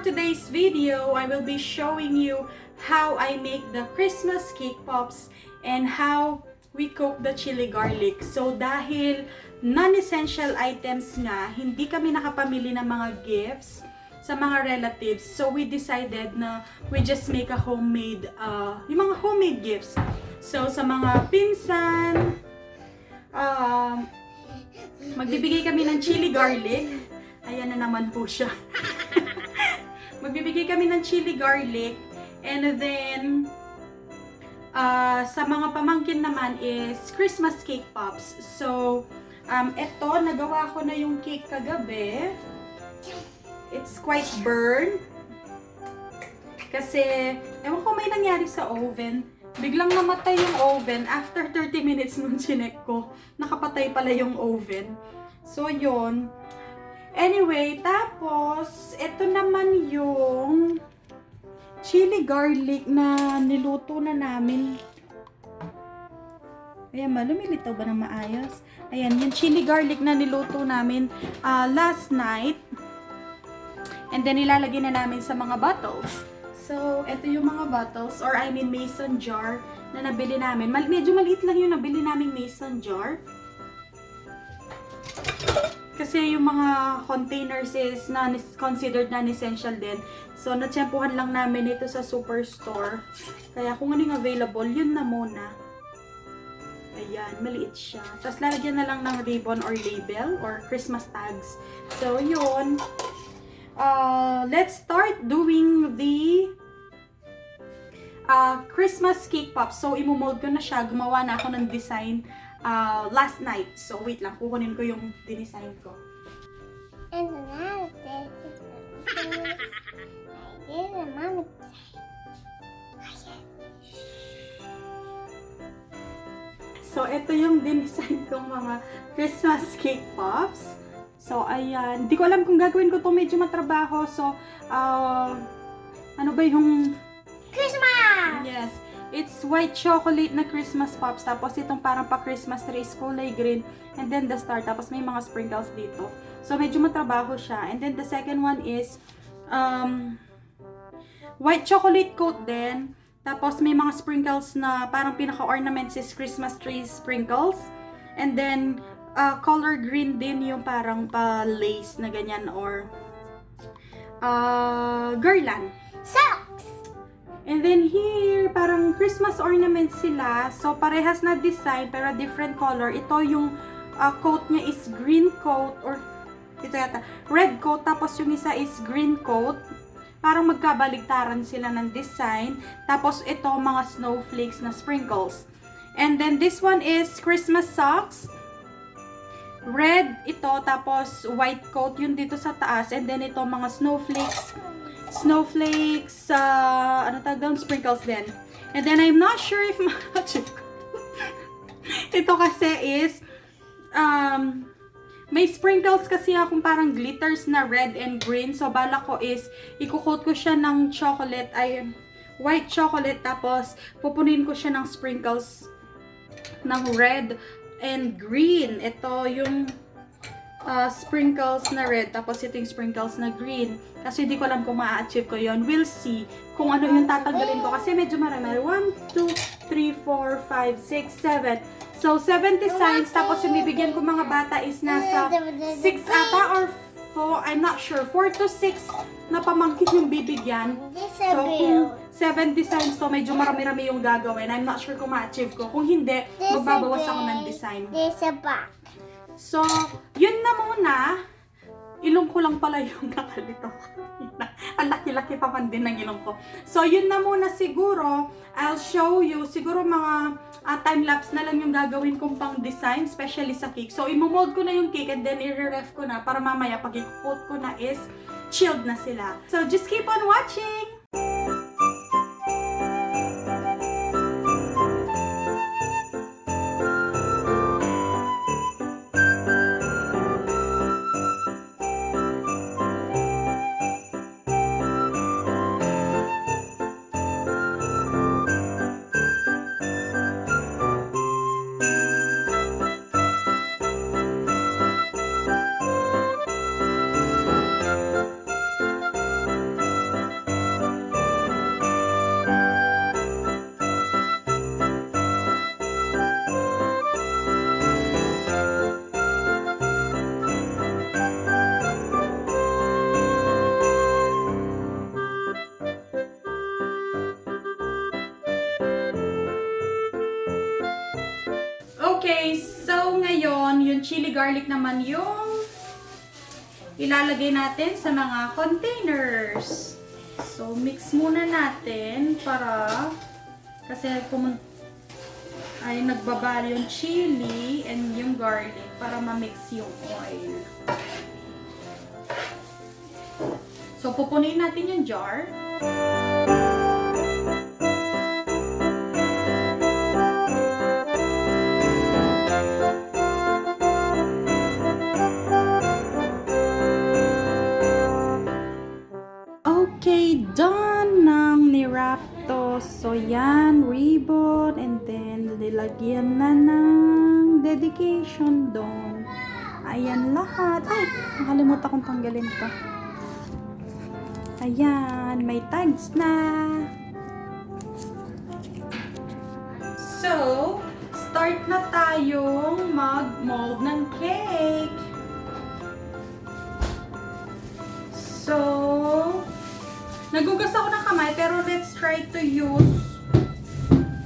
today's video, I will be showing you how I make the Christmas cake pops and how we cook the chili garlic. So dahil non-essential items nga, hindi kami nakapamili ng mga gifts sa mga relatives. So we decided na we just make a homemade, yung mga homemade gifts. So sa mga pinsan, magbibigay kami ng chili garlic. Ayan na naman po siya. Magbibigay kami ng chili garlic. And then, sa mga pamangkin naman is Christmas cake pops. So, eto, nagawa ko na yung cake kagabi. It's quite burned. Kasi, ewan ko may nangyari sa oven. Biglang namatay yung oven. After 30 minutes nung chinek ko, nakapatay pala yung oven. So, yun. Anyway, tapos, ito naman yung chili garlic na niluto na namin. Ayan ba, lumilitaw ba na maayos? Ayan, yung chili garlic na niluto namin last night. And then, ilalagay na namin sa mga bottles. So, ito yung mga bottles, or I mean mason jar na nabili namin. Medyo maliit lang yung nabili naming mason jar. Kasi yung mga containers is considered non-essential din. So, natsyempohan lang namin ito sa superstore. Kaya kung anong available, yun na muna. Ayan, maliit siya. Tapos, lalagyan na lang ng ribbon or label or Christmas tags. So, yun. Let's start doing the Christmas cake pop. So, imumold ko na siya. Gumawa na ako ng design last night. So, wait lang. Kukunin ko yung dinesign ko. So, ito yung dinesign kong mga Christmas cake pops. So, ayan. Di ko alam kung gagawin ko to. Medyo matrabaho. So, ano ba yung Christmas! Yes. It's white chocolate na Christmas pops. Tapos itong parang pa-Christmas tree is kulay green. And then the star. Tapos may mga sprinkles dito. So medyo matrabaho siya. And then the second one is white chocolate coat din. Tapos may mga sprinkles na parang pinaka-ornaments is Christmas tree sprinkles. And then color green din yung parang pa-lace na ganyan or garland. Socks! And then here, parang Christmas ornaments sila. So, parehas na design, pero different color. Ito yung coat niya is green coat, or ito yata, red coat, tapos yung isa is green coat. Parang magkabaligtaran sila ng design. Tapos, ito, mga snowflakes na sprinkles. And then, this one is Christmas socks. Red, ito, tapos white coat yun dito sa taas. And then, ito, mga snowflakes, ano tawag doon? Sprinkles din. And then, I'm not sure if ma-achieve ko. Ito kasi is, may sprinkles kasi akong parang glitters na red and green. So, bala ko is, i-coat ko siya ng chocolate, white chocolate, tapos, pupunin ko siya ng sprinkles ng red and green. Ito yung sprinkles na red, tapos ito yung sprinkles na green. Kasi hindi ko alam kung ma-achieve ko yon. We'll see kung ano yung tatanggalin ko. Kasi medyo marami. 1, 2, 3, 4, 5, 6, 7. So, 7 designs. Tapos yung bibigyan ko mga bata is nasa 6 ata or 4. I'm not sure. 4 to 6 na pamangkin yung bibigyan. So, kung 7 designs to, medyo marami-rami yung gagawin. I'm not sure kung ma-achieve ko. Kung hindi, magbabawas ako ng design. There's a back. So, yun na muna. Ilong ko lang pala yung nakalito. Ang laki-laki pa man din ng ilong ko. So, yun na muna siguro. I'll show you. Siguro mga time-lapse na lang yung gagawin kong pang design, especially sa cake. So, imomold ko na yung cake and then i-ref ko na para mamaya pag i-coat ko na is chilled na sila. So, just keep on watching! Okay, so ngayon, yung chili garlic naman yung ilalagay natin sa mga containers. So, mix muna natin para kasi ay nagbabal yung chili and yung garlic para ma-mix yung oil. So, pupunin natin yung jar. Okay, done nang ni-wrap to. So, yan, ribbon, and then nilagyan na ng dedication doon. Ayan lahat. Ay, nakalimutan kong tanggalin to. Ayan, may tags na. So, start na tayong mag-mold ng cake. So, nagugas ako ng kamay, pero let's try to use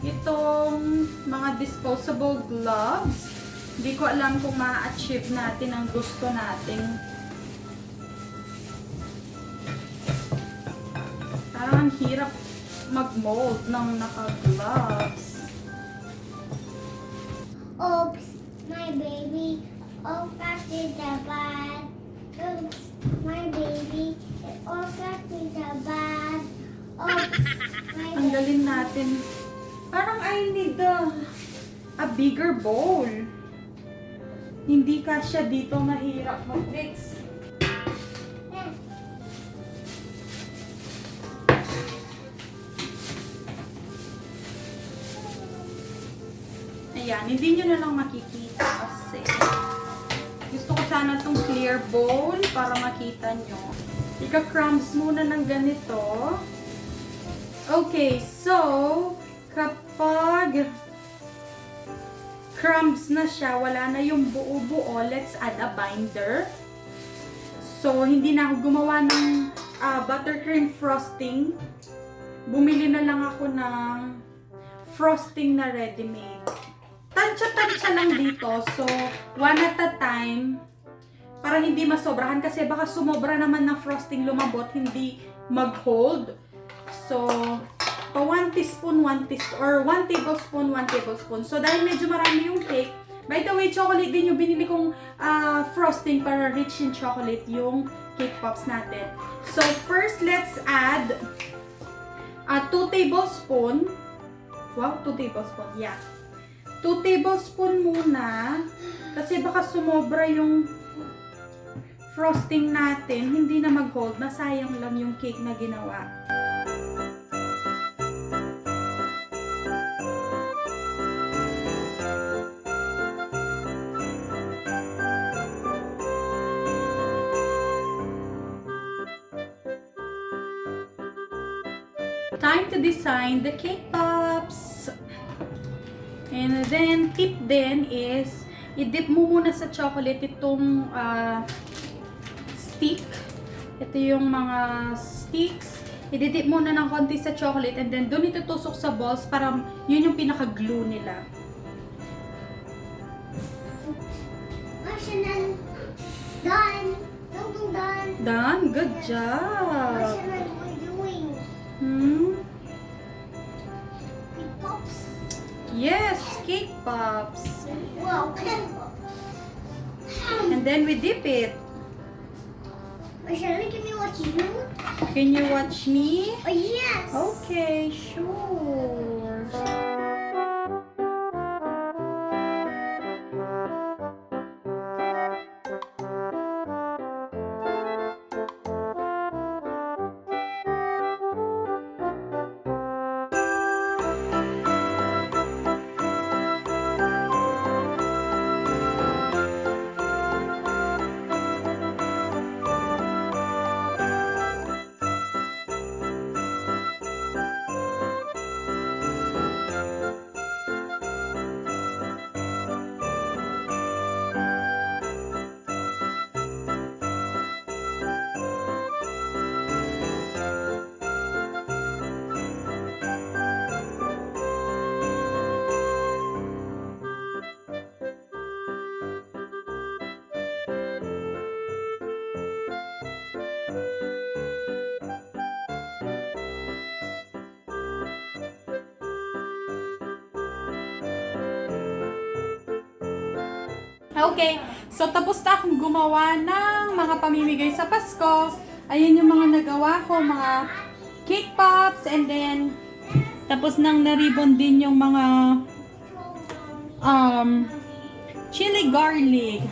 itong mga disposable gloves. Hindi ko alam kung ma-achieve natin ang gusto nating. Parang ang hirap mag-mold ng naka-gloves. Oops, my baby. Oh, got in the bad. Oops, my baby. Oh, got in the bad. Oops, my Ang galing natin. Parang I need a bigger bowl. Hindi kasya dito, mahirap mag-mix. Ayan, hindi nyo na lang makikita kasi gusto ko sana itong clear bowl para makita nyo. Ika-crumbs muna ng ganito. Okay, so kapag crumbs na siya, wala na yung buo-buo, let's add a binder. So, hindi na ako gumawa ng buttercream frosting. Bumili na lang ako ng frosting na ready-made. Tansya-tansya lang dito. So, one at a time. Para hindi masobrahan. Kasi baka sumobra naman ng frosting lumabot. Hindi mag-hold. So, pa 1 teaspoon, 1 tablespoon, 1 tablespoon. So, dahil medyo marami yung cake. By the way, chocolate din yung binili kong frosting para rich in chocolate yung cake pops natin. So, first, let's add 2 tablespoon. Wow, 2 tablespoon. Yeah. 2 tablespoon muna kasi baka sumobra yung frosting natin, hindi na mag-hold, masayang lang yung cake na ginawa. Time to design the cake pops. And then, tip din is, i-dip mo muna sa chocolate itong stick. Ito yung mga sticks. I-dip muna ng konti sa chocolate and then doon itutusok sa balls para yun yung pinaka-glue nila. Marshall, done. Done. Done? Good job! Marshall, what are you doing? Cake pops. Yes! Cake pops! Wow, cake pops. And then we dip it. Marshall, can you watch you? Can you watch me? Oh, yes. Okay, sure. Okay, so tapos na akong gumawa ng mga pamimigay sa Pasko. Ayan yung mga nagawa ko, mga cake pops, and then tapos nang na-ribbon din yung mga chili garlic.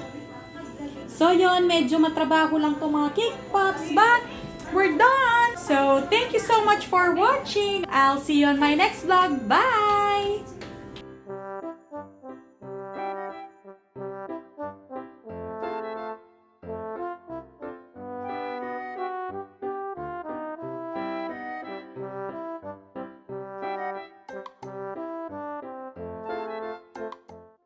So yun, medyo matrabaho lang itong mga cake pops, but we're done! So thank you so much for watching. I'll see you on my next vlog. Bye!